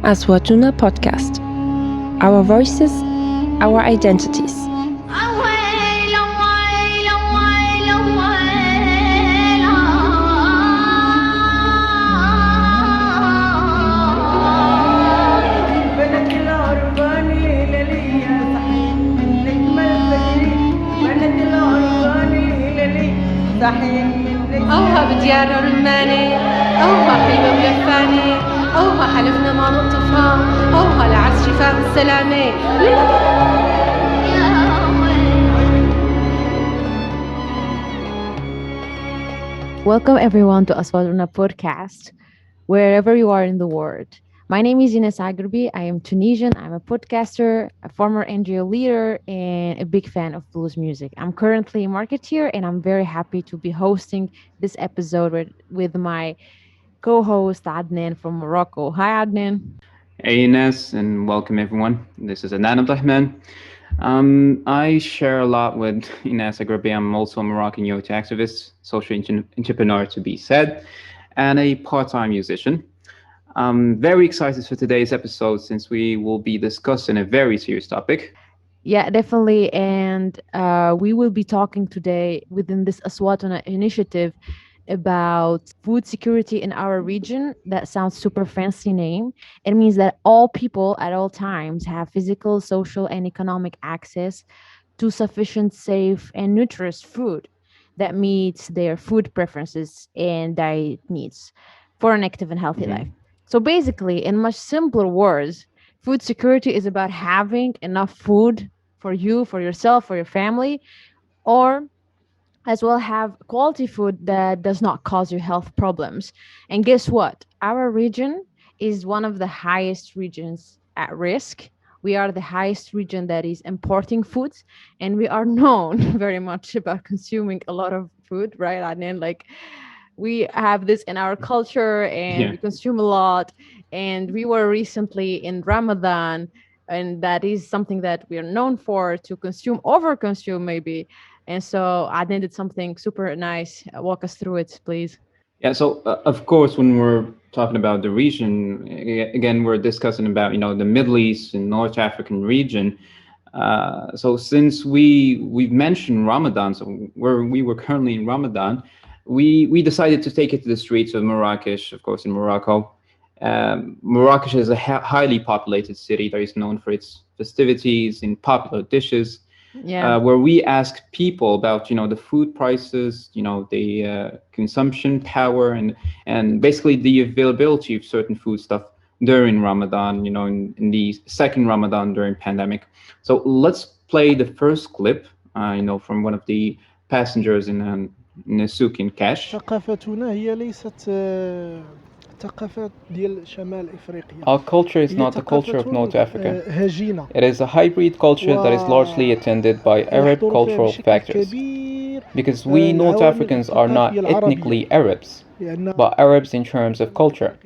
Aswatuna Podcast. Our voices, our identities. أوها بديار رماني، أوها حلوة ملفاني، أوها حلفنا ما نقطفها، أوها لعز شفاء السلامة. Welcome everyone to Aswaluna Podcast, wherever you are in the world. My name is Ines Agurbi. I am Tunisian. I'm a podcaster, a former NGO leader, and a big fan of blues music. I'm currently a marketeer, and I'm very happy to be hosting this episode with my co-host Adnan from Morocco. Hi, Adnan. Hey Ines, and welcome everyone. This is Adnan Abdulrahman. I share a lot with Ines Agrabi. I'm also a Moroccan youth activist, social entrepreneur to be said, and a part-time musician. I'm very excited for today's episode since we will be discussing a very serious topic. Yeah, definitely. And we will be talking today within this Aswatuna initiative about food security in our region. That sounds super fancy name. It means that all people at all times have physical, social, and economic access to sufficient, safe, and nutritious food that meets their food preferences and diet needs for an active and healthy life. So basically, in much simpler words, food security is about having enough food for you, for yourself, for your family, or as well have quality food that does not cause you health problems. And guess what? Our region is one of the highest regions at risk. We are the highest region that is importing foods, and we are known very much about consuming a lot of food, right? I mean, like we have this in our culture and we consume a lot. And we were recently in Ramadan, and that is something that we are known for to consume, overconsume maybe. And so I did something super nice. Walk us through it, please. Yeah, so of course, when we're talking about the region, again, we're discussing about the Middle East and North African region. So since we've mentioned Ramadan, so we were currently in Ramadan, we decided to take it to the streets of Marrakesh, of course, in Morocco. Marrakesh is a highly populated city that is known for its festivities and popular dishes. Yeah. Where we ask people about the food prices, the consumption power, and basically the availability of certain food stuff during Ramadan, in the second Ramadan during pandemic. So let's play the first clip, from one of the passengers in a souk in Cash. ثقافتنا هي ليست ثقافات ديال شمال افريقيا. Our culture is not the culture of North Africa. هجينة. It is a hybrid culture that is largely attended by Arab cultural factors. Because we North Africans are not ethnically Arabs, but Arabs in terms of culture.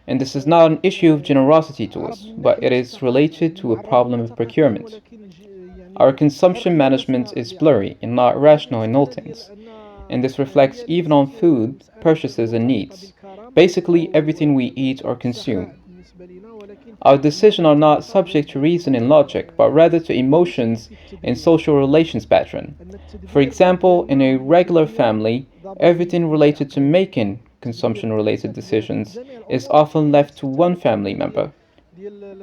And this is not an issue of generosity to us, but it is related to a problem of procurement. Our consumption management is blurry and not rational in all things. And this reflects even on food, purchases and needs. Basically, everything we eat or consume. Our decisions are not subject to reason and logic, but rather to emotions and social relations pattern. For example, in a regular family, everything related to making consumption-related decisions is often left to one family member.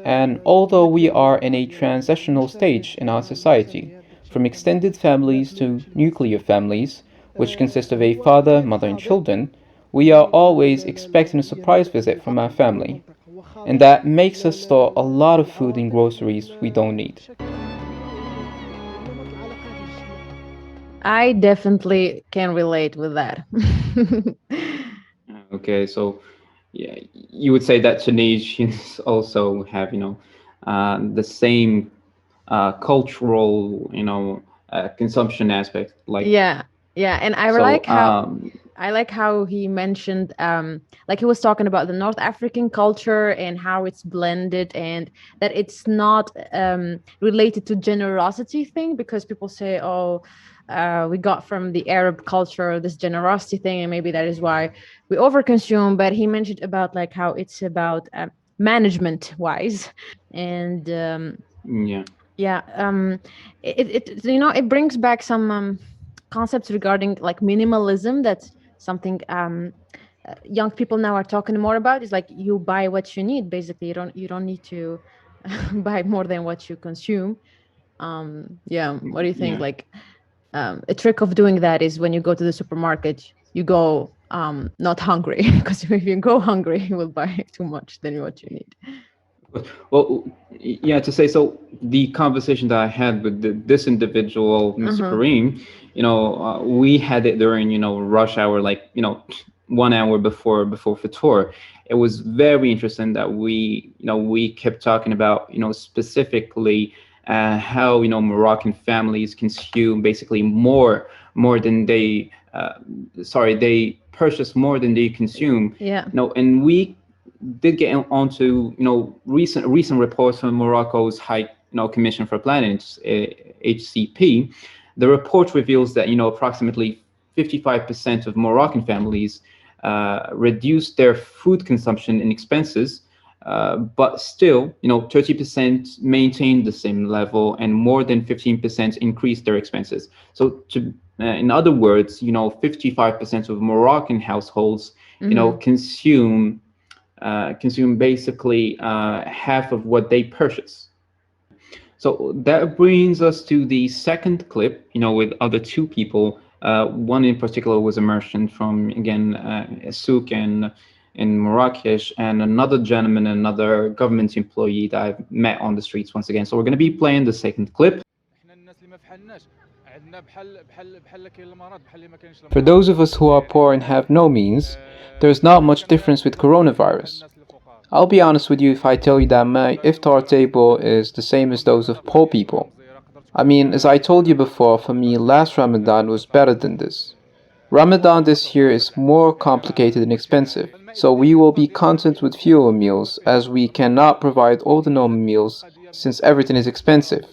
And although we are in a transitional stage in our society, from extended families to nuclear families, which consist of a father, mother and children, we are always expecting a surprise visit from our family. And that makes us store a lot of food and groceries we don't need. I definitely can relate with that. Okay, so yeah, you would say that Tunisians also have, the same cultural, consumption aspect. Like yeah, and I so, like how I like how he mentioned, like he was talking about the North African culture and how it's blended, and that it's not related to generosity thing, because people say, oh, we got from the Arab culture this generosity thing, and maybe that is why we overconsume. But he mentioned about like how it's about management wise. And Yeah. yeah, it brings back some concepts regarding like minimalism. That's something young people now are talking more about. Is like you buy what you need. Basically, you don't need to buy more than what you consume. Yeah, what do you think? Yeah. Like a trick of doing that is when you go to the supermarket, you go not hungry, because if you go hungry, you will buy too much than what you need. Well, yeah, to say so, the conversation that I had with this individual, Mr. Kareem, we had it during, rush hour, like, 1 hour before Fatour. It was very interesting that we kept talking about, specifically how, Moroccan families consume basically more than they purchase more than they consume. Yeah. And we did get onto recent reports from Morocco's High Commission for Planet, HCP. The report reveals that approximately 55% of Moroccan families reduced their food consumption and expenses, but still 30% maintained the same level, and more than 15% increased their expenses. So in other words, 55% of Moroccan households consume basically half of what they purchase. So that brings us to the second clip, with other two people. One in particular was a merchant from, again, Souk in Marrakesh, and another gentleman, another government employee that I've met on the streets once again. So we're going to be playing the second clip. For those of us who are poor and have no means, there's not much difference with coronavirus. I'll be honest with you if I tell you that my iftar table is the same as those of poor people. I mean, as I told you before, for me, last Ramadan was better than this. Ramadan this year is more complicated and expensive, so we will be content with fewer meals, as we cannot provide all the normal meals since everything is expensive.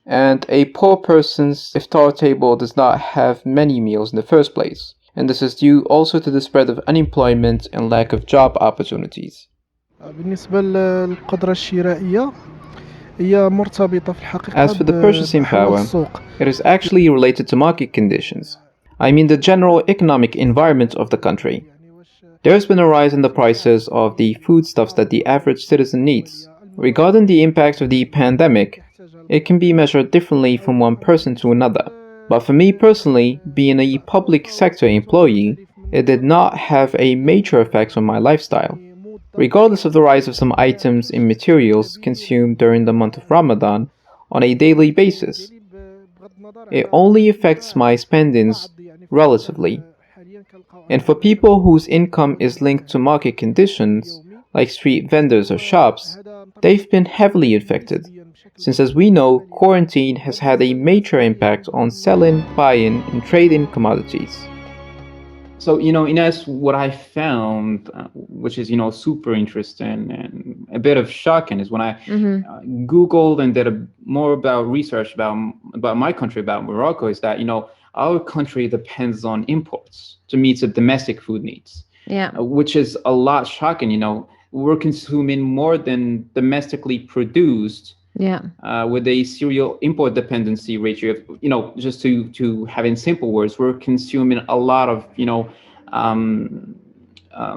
And a poor person's iftar table does not have many meals in the first place, and this is due also to the spread of unemployment and lack of job opportunities. بالنسبة للقدرة الشرائية هي مرتبطة في الحقيقة. As for the purchasing power, it is actually related to market conditions. I mean the general economic environment of the country. There has been a rise in the prices of the foodstuffs that the average citizen needs. Regarding the impact of the pandemic, it can be measured differently from one person to another. But for me personally, being a public sector employee, it did not have a major effect on my lifestyle. Regardless of the rise of some items and materials consumed during the month of Ramadan on a daily basis, it only affects my spendings relatively. And for people whose income is linked to market conditions, like street vendors or shops, they've been heavily affected, since as we know, quarantine has had a major impact on selling, buying, and trading commodities. So, Ines, what I found, which is, super interesting and a bit of shocking, is when I Googled and did more about research about my country, about Morocco, is that, our country depends on imports to meet the domestic food needs. Yeah. Which is a lot shocking. We're consuming more than domestically produced. Yeah. With a serial import dependency ratio of, just to have in simple words, we're consuming a lot of,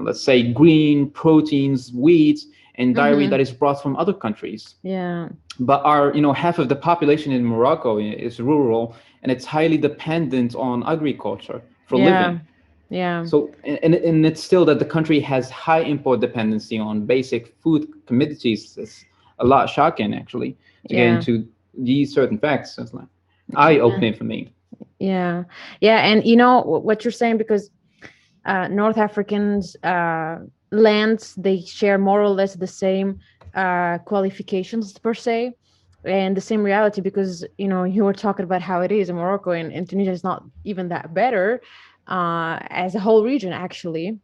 let's say green proteins, wheat, and dairy that is brought from other countries. Yeah. But our, half of the population in Morocco is rural, and it's highly dependent on agriculture for living. Yeah. So, and it's still that the country has high import dependency on basic food commodities. It's a lot shocking, actually, to get into these certain facts. It's like eye-opening for me. Yeah. And what you're saying, because North Africans lands, they share more or less the same qualifications per se, and the same reality, because you were talking about how it is in Morocco, and Tunisia is not even that better as a whole region, actually.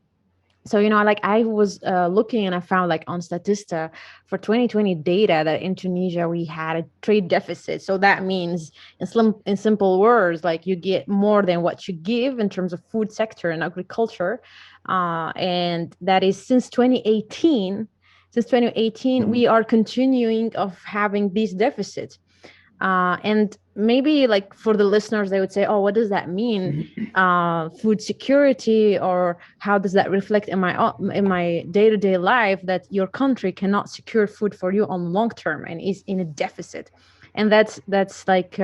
So, I was looking, and I found on Statista for 2020 data that in Tunisia we had a trade deficit. So that means in simple words, you get more than what you give in terms of food sector and agriculture. And that is since 2018. since 2018, we are continuing of having these deficits. And maybe like for the listeners, they would say, oh, what does that mean? Food security, or how does that reflect in my day-to-day life, that your country cannot secure food for you on long term and is in a deficit? And that's like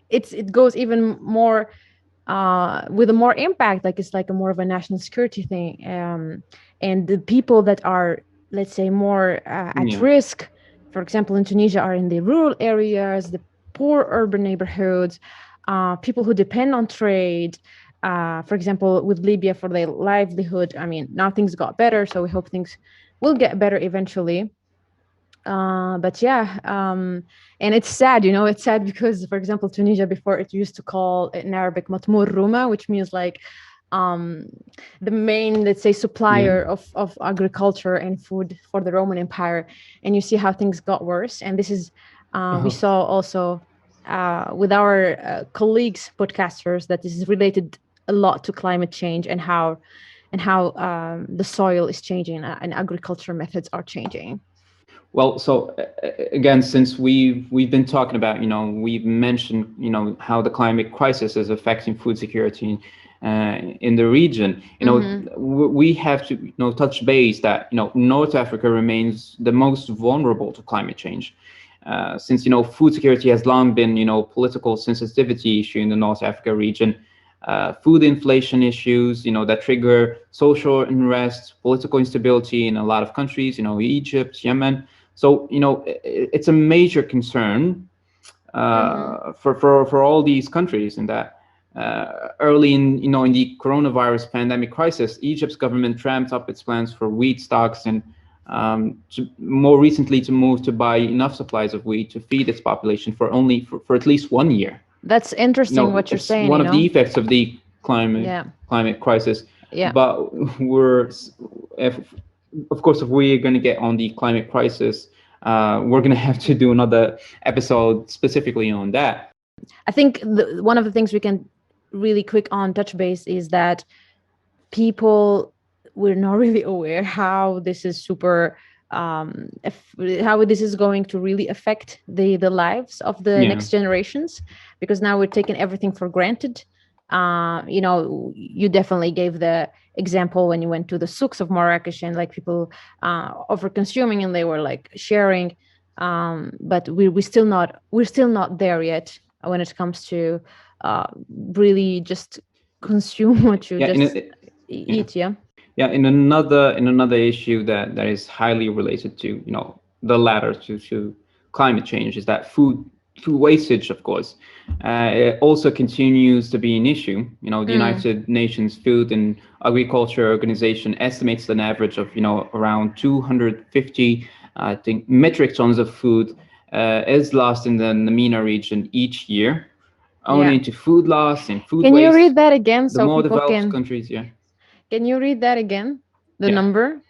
it goes even more with a more impact, like it's like a more of a national security thing. And the people that are, let's say, more at risk, for example, in Tunisia, are in the rural areas, the poor urban neighborhoods, people who depend on trade. For example, with Libya, for their livelihood. I mean, now things got better, so we hope things will get better eventually. But yeah, and it's sad, it's sad because, for example, Tunisia, before, it used to call it in Arabic Matmur Ruma, which means like the main, let's say, supplier of agriculture and food for the Roman Empire. And you see how things got worse. And this is, we saw also with our colleagues, podcasters, that this is related a lot to climate change and how the soil is changing and agriculture methods are changing. Well, so again, since we've been talking about, we've mentioned, how the climate crisis is affecting food security in the region. We have to, touch base that, North Africa remains the most vulnerable to climate change. Since, food security has long been, political sensitivity issue in the North Africa region. Food inflation issues, that trigger social unrest, political instability in a lot of countries, Egypt, Yemen. So, it's a major concern for all these countries. And that early in the coronavirus pandemic crisis, Egypt's government ramped up its plans for wheat stocks and more recently to move to buy enough supplies of wheat to feed its population for at least 1 year. That's interesting what you're saying. One of the effects of the climate crisis. Yeah. But of course, if we're going to get on the climate crisis, we're going to have to do another episode specifically on that. I think one of the things we can really quick on touch base is that we're not really aware how this is how this is going to really affect the lives of the next generations, because now we're taking everything for granted. You definitely gave the example when you went to the souks of Marrakesh and like people over consuming and they were like sharing, but we're still not there yet when it comes to really just consume what you eat. Yeah, in another issue that is highly related to the latter to climate change is that food wastage, of course. It also continues to be an issue. The United Nations Food and Agriculture Organization estimates an average of around 250 metric tons of food is lost in the MENA region each year, owing to food loss and food waste. Can you read that again? The more developed countries, Can you read that again? The number?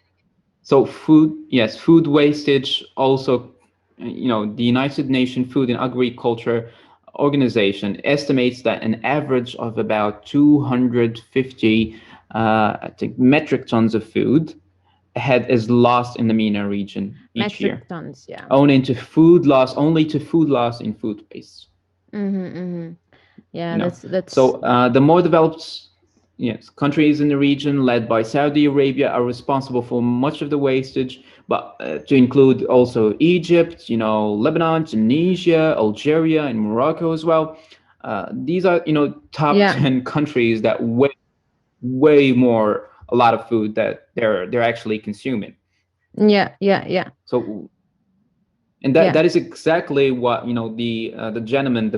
So food wastage also, the United Nations Food and Agriculture Organization estimates that an average of about 250 metric tons of food is lost in the MENA region each year. Metric tons, yeah. Only to food loss in food waste. Yeah, that's. So the more developed countries in the region, led by Saudi Arabia, are responsible for much of the wastage, but to include also Egypt, Lebanon, Tunisia, Algeria, and Morocco as well. These are, top 10 countries that way more a lot of food that they're actually consuming. Yeah. So, and that is exactly what the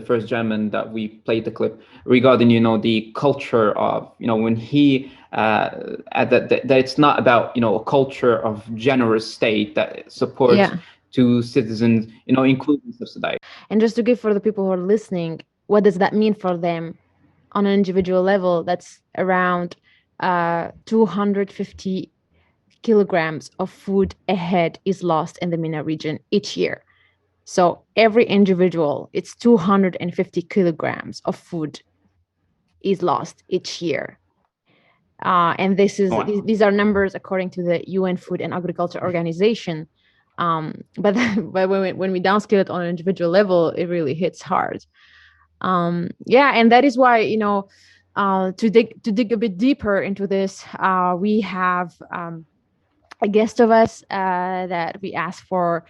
first gentleman that we played the clip regarding the culture of when he that it's not about a culture of generous state that supports to citizens including subsidized. And just to give for the people who are listening, what does that mean for them on an individual level? That's around 250 kilograms of food a head is lost in the MENA region each year. So every individual, it's 250 kilograms of food is lost each year. And Wow. these are numbers according to the UN Food and Agriculture Organization. But when we downscale it on an individual level, it really hits hard. Yeah, and that is why, to dig a bit deeper into this, we have a guest of us that we asked for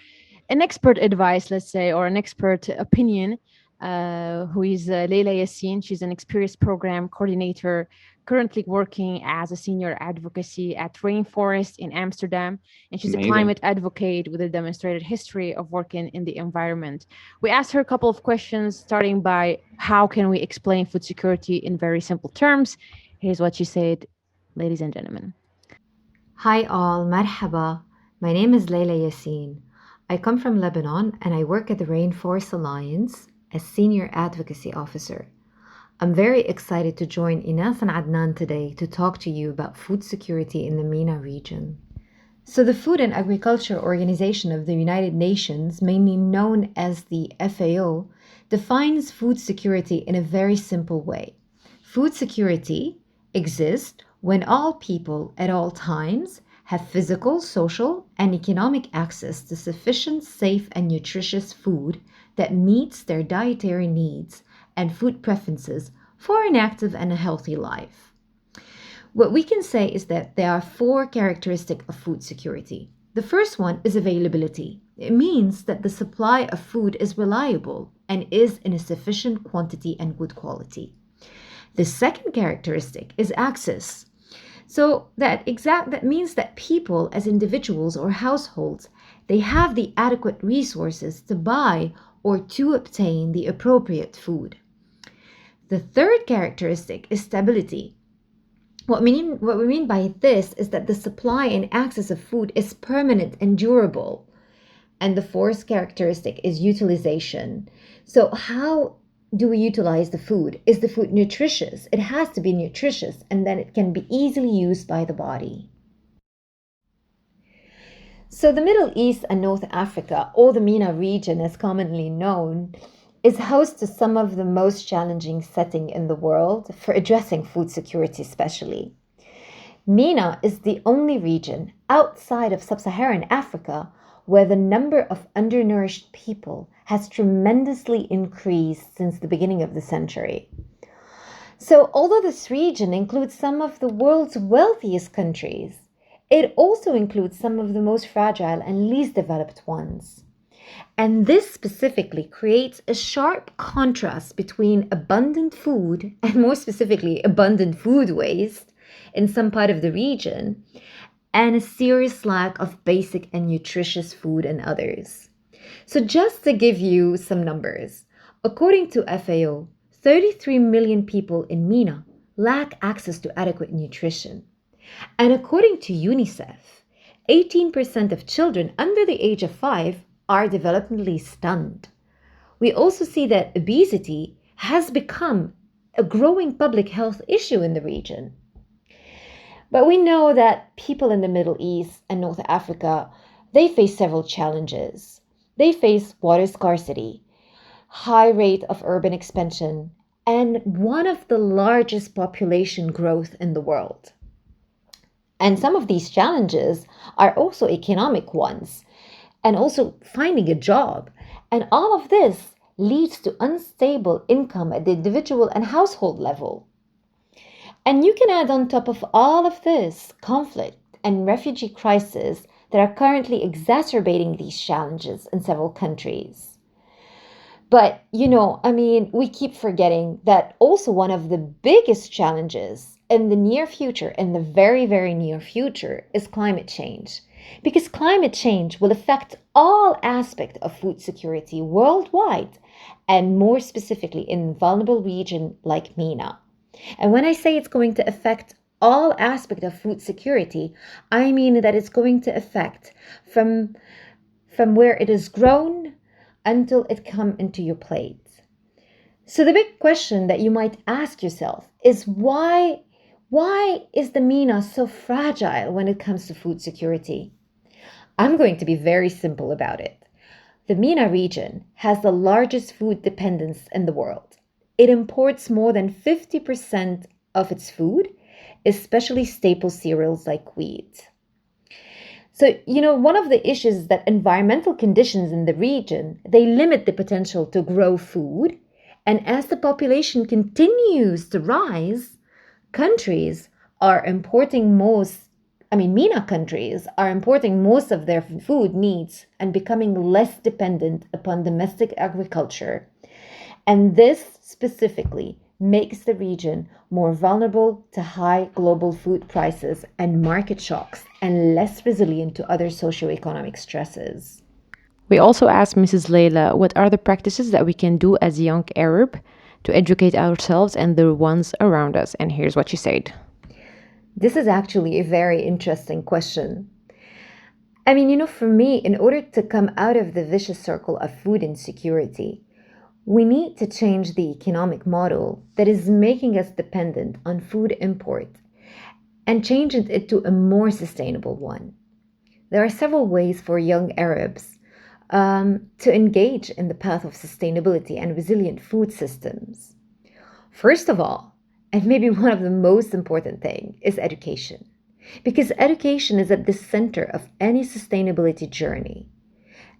an expert advice, let's say, or an expert opinion, who is Leila Yassin. She's an experienced program coordinator, currently working as a senior advocacy at Rainforest in Amsterdam. And she's Amazing. a climate advocate with a demonstrated history of working in the environment. We asked her a couple of questions, starting by how can we explain food security in very simple terms? Here's what she said, ladies and gentlemen. Hi all, marhaba. My name is Leila Yassin. I come from Lebanon and I work at the Rainforest Alliance as Senior Advocacy Officer. I'm very excited to join Inas and Adnan today to talk to you about food security in the MENA region. So the Food and Agriculture Organization of the United Nations, mainly known as the FAO, defines food security in a very simple way. Food security exists when all people at all times have physical, social, and economic access to sufficient, safe, and nutritious food that meets their dietary needs and food preferences for an active and a healthy life. What we can say is that there are 4 characteristics of food security. The first one is availability. It means that the supply of food is reliable and is in a sufficient quantity and good quality. The second characteristic is access. So that means that people as individuals or households, they have the adequate resources to buy or to obtain the appropriate food. The third characteristic is stability. What we mean by this is that the supply and access of food is permanent and durable. And the fourth characteristic is utilization. So how do we utilize the food? Is the food nutritious? It has to be nutritious, and then it can be easily used by the body. So the Middle East and North Africa, or the MENA region as commonly known, is host to some of the most challenging setting in the world for addressing food security especially. MENA is the only region outside of sub-Saharan Africa where the number of undernourished people has tremendously increased since the beginning of the century. So although this region includes some of the world's wealthiest countries, it also includes some of the most fragile and least developed ones. And this specifically creates a sharp contrast between abundant food, and more specifically abundant food waste in some part of the region, and a serious lack of basic and nutritious food in others. So just to give you some numbers, according to FAO, 33 million people in MENA lack access to adequate nutrition. And according to UNICEF, 18% of children under the age of 5 are developmentally stunned. We also see that obesity has become a growing public health issue in the region. But we know that people in the Middle East and North Africa, they face several challenges. They face water scarcity, high rate of urban expansion, and one of the largest population growth in the world. And some of these challenges are also economic ones, and also finding a job. And all of this leads to unstable income at the individual and household level. And you can add on top of all of this conflict and refugee crisis that are currently exacerbating these challenges in several countries. But, we keep forgetting that also one of the biggest challenges in the near future, in the very, very near future, is climate change. Because climate change will affect all aspects of food security worldwide, and more specifically in vulnerable regions like MENA. And when I say it's going to affect all aspects of food security, I mean that it's going to affect from where it is grown until it comes into your plate. So the big question that you might ask yourself is why is the MENA so fragile when it comes to food security? I'm going to be very simple about it. The MENA region has the largest food dependence in the world. It imports more than 50% of its food. especially staple cereals like wheat. So, one of the issues is that environmental conditions in the region, they limit the potential to grow food. And as the population continues to rise, countries are importing MENA countries are importing most of their food needs and becoming less dependent upon domestic agriculture. And this specifically makes the region more vulnerable to high global food prices and market shocks and less resilient to other socioeconomic stresses. We also asked Mrs. Leila what are the practices that we can do as a young Arab to educate ourselves and the ones around us. And here's what she said. This is actually a very interesting question. For me, in order to come out of the vicious circle of food insecurity, we need to change the economic model that is making us dependent on food import and change it to a more sustainable one. There are several ways for young Arabs to engage in the path of sustainability and resilient food systems. First of all, and maybe one of the most important things, is education. Because education is at the center of any sustainability journey.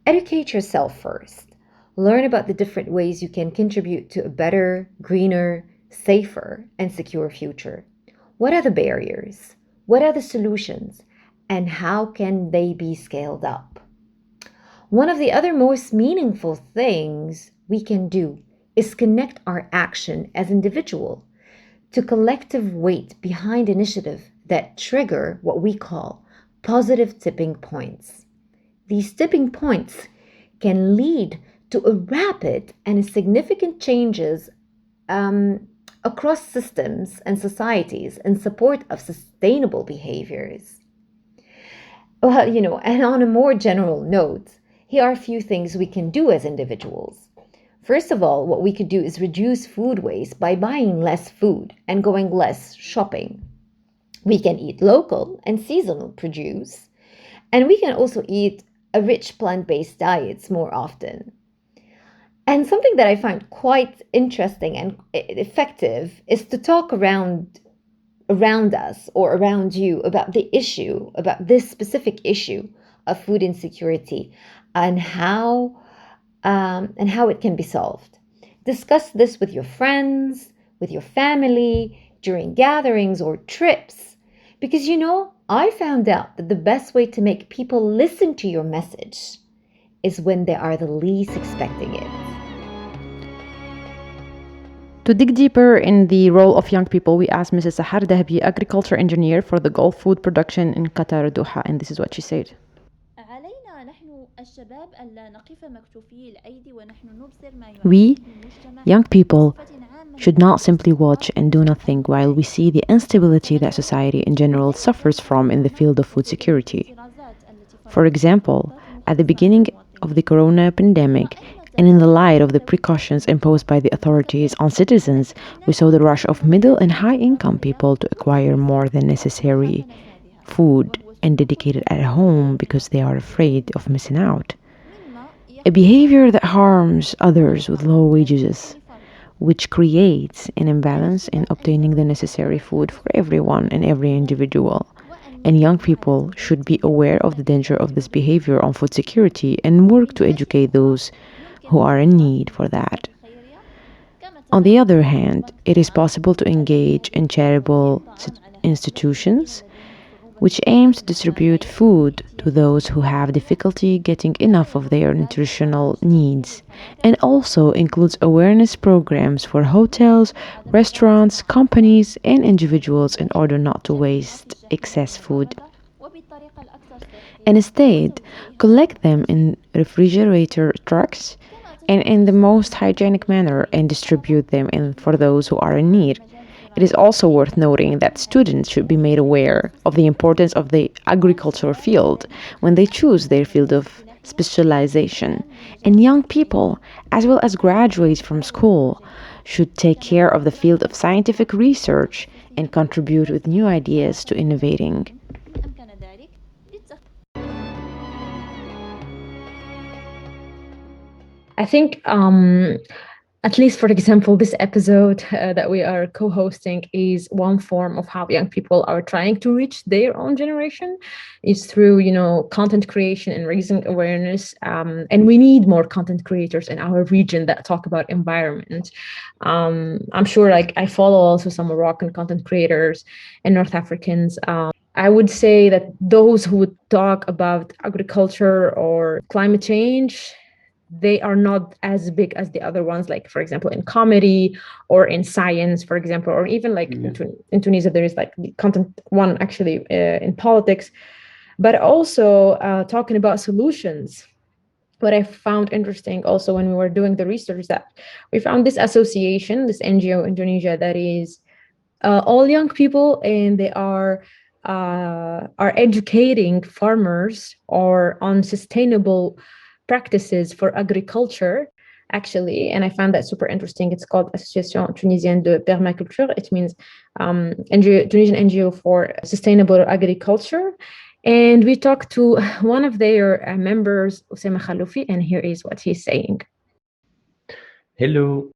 Educate yourself first. Learn about the different ways you can contribute to a better, greener, safer, and secure future. What are the barriers? What are the solutions? And how can they be scaled up? One of the other most meaningful things we can do is connect our action as individuals to collective weight behind initiatives that trigger what we call positive tipping points. These tipping points can lead to a rapid and significant changes across systems and societies in support of sustainable behaviors. Well, and on a more general note, here are a few things we can do as individuals. First of all, what we could do is reduce food waste by buying less food and going less shopping. We can eat local and seasonal produce, and we can also eat a rich plant-based diets more often. And something that I find quite interesting and effective is to talk around us or around you about this specific issue of food insecurity and how it can be solved. Discuss this with your friends, with your family, during gatherings or trips. Because I found out that the best way to make people listen to your message is when they are the least expecting it. To dig deeper in the role of young people, we asked Mrs. Sahar Dahbi, agriculture engineer for the Gulf food production in Qatar, Doha, and this is what she said. We, young people, should not simply watch and do nothing while we see the instability that society in general suffers from in the field of food security. For example, at the beginning of the corona pandemic, and in the light of the precautions imposed by the authorities on citizens, we saw the rush of middle and high-income people to acquire more than necessary food and dedicate it at home because they are afraid of missing out. A behavior that harms others with low wages, which creates an imbalance in obtaining the necessary food for everyone and every individual. And young people should be aware of the danger of this behavior on food security and work to educate those who are in need for that. On the other hand, it is possible to engage in charitable institutions which aims to distribute food to those who have difficulty getting enough of their nutritional needs, and also includes awareness programs for hotels, restaurants, companies, and individuals in order not to waste excess food. And instead, collect them in refrigerator trucks and in the most hygienic manner and distribute them for those who are in need. It is also worth noting that students should be made aware of the importance of the agricultural field when they choose their field of specialization. And young people, as well as graduates from school, should take care of the field of scientific research and contribute with new ideas to innovating. I think At least, for example, this episode that we are co-hosting is one form of how young people are trying to reach their own generation. It's through, content creation and raising awareness. And we need more content creators in our region that talk about environment. I'm sure, like, I follow also some Moroccan content creators and North Africans. I would say that those who would talk about agriculture or climate change, they are not as big as the other ones, like, for example, in comedy or in science, for example, or even like in Tunisia, there is like the content one actually in politics, but also talking about solutions. What I found interesting also when we were doing the research, that we found this association, this NGO in Tunisia, that is all young people, and they are educating farmers or on sustainable practices for agriculture, actually. And I found that super interesting. It's called Association Tunisienne de Permaculture. It means Tunisian NGO for sustainable agriculture. And we talked to one of their members, Oussama Khaloufi, and here is what he's saying. Hello,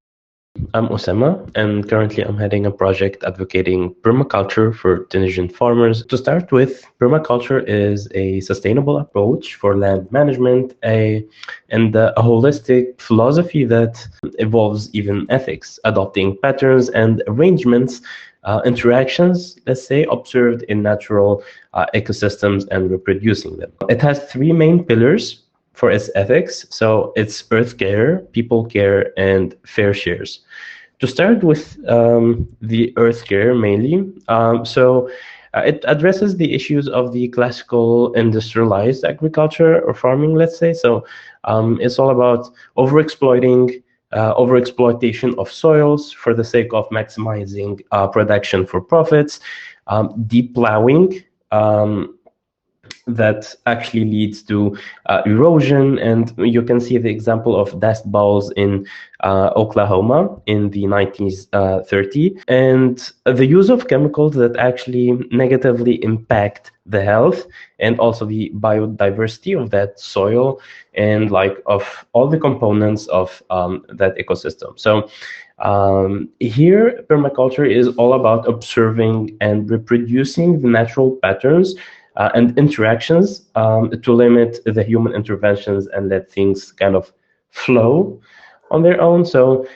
I'm Oussama, and currently I'm heading a project advocating permaculture for Tunisian farmers. To start with, permaculture is a sustainable approach for land management and a holistic philosophy that involves even ethics, adopting patterns and arrangements, interactions, let's say, observed in natural ecosystems and reproducing them. It has three main pillars for its ethics. So it's earth care, people care, and fair shares. To start with the earth care mainly, it addresses the issues of the classical industrialized agriculture or farming, let's say. So it's all about overexploitation of soils for the sake of maximizing production for profits, deep plowing, that actually leads to erosion. And you can see the example of dust bowls in Oklahoma in the 1930s, and the use of chemicals that actually negatively impact the health and also the biodiversity of that soil and like of all the components of that ecosystem. So here, permaculture is all about observing and reproducing the natural patterns and interactions to limit the human interventions and let things kind of flow on their own. So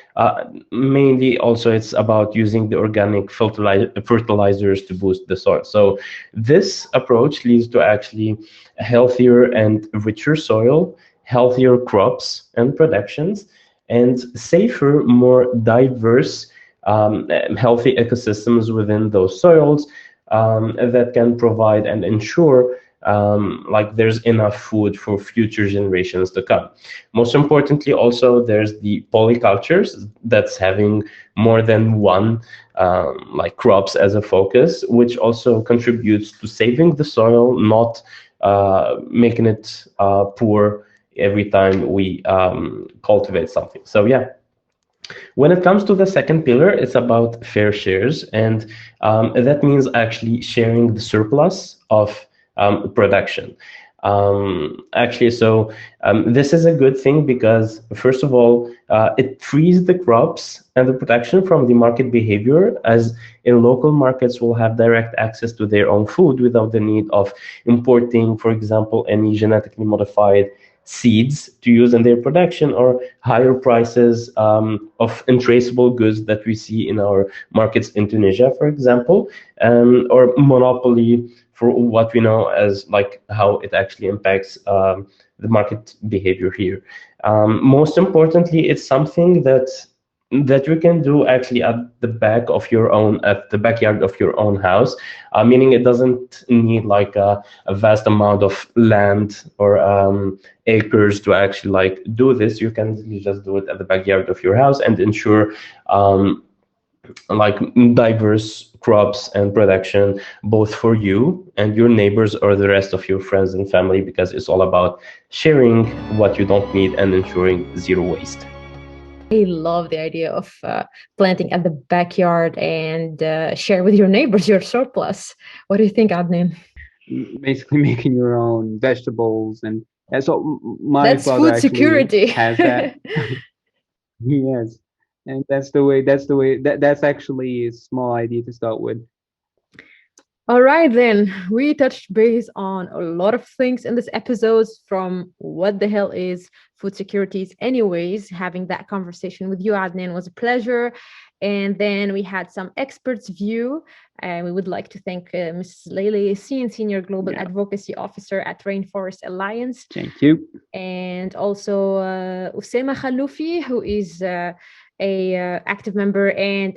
mainly also it's about using the organic fertilizers to boost the soil. So this approach leads to actually a healthier and richer soil, healthier crops and productions, and safer, more diverse, healthy ecosystems within those soils. That can provide and ensure like there's enough food for future generations to come. Most importantly, also there's the polycultures that's having more than one like crops as a focus, which also contributes to saving the soil, not making it poor every time we cultivate something. So yeah. When it comes to the second pillar, it's about fair shares, and that means actually sharing the surplus of production. This is a good thing because, first of all, it frees the crops and the production from the market behavior, as in local markets will have direct access to their own food without the need of importing, for example, any genetically modified seeds to use in their production, or higher prices of untraceable goods that we see in our markets in Tunisia, for example, or monopoly for what we know as like how it actually impacts the market behavior here. Most importantly, it's something that you can do actually at the backyard of your own house, meaning it doesn't need like a vast amount of land or acres to actually like do this. You can just do it at the backyard of your house and ensure like diverse crops and production, both for you and your neighbors or the rest of your friends and family, because it's all about sharing what you don't need and ensuring zero waste. I love the idea of planting at the backyard and share with your neighbors your surplus. What do you think, Adnan? Basically making your own vegetables. And so my That's father food security. has that. Yes. And that's actually a small idea to start with. All right, then. We touched base on a lot of things in this episode, from what the hell is food securities anyways. Having that conversation with you, Adnan, was a pleasure. And then we had some experts' view. And we would like to thank Mrs. Leila Yassine, Senior Global Advocacy Officer at Rainforest Alliance. Thank you. And also Usama Khaloufi, who is a active member and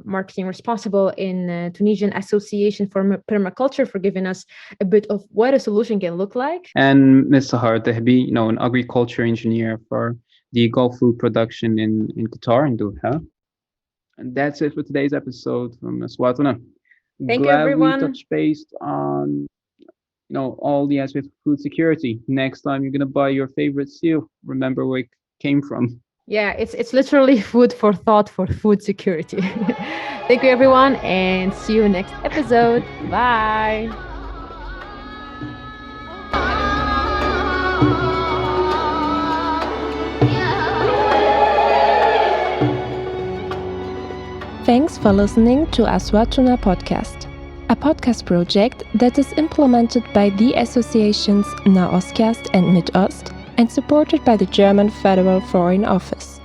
marketing responsible in Tunisian Association for Permaculture, for giving us a bit of what a solution can look like. And Ms. Sahar Tehbi, an agriculture engineer for the Gulf food production in Qatar, in Doha. And that's it for today's episode from Aswatuna. Thank you, everyone. We touched base on all the aspects of food security. Next time you're gonna buy your favorite seal, remember where it came from. Yeah, it's literally food for thought for food security. Thank you, everyone, and see you next episode. Bye. Thanks for listening to Aswatuna Podcast, a podcast project that is implemented by the associations Nahostcast and Midost and supported by the German Federal Foreign Office.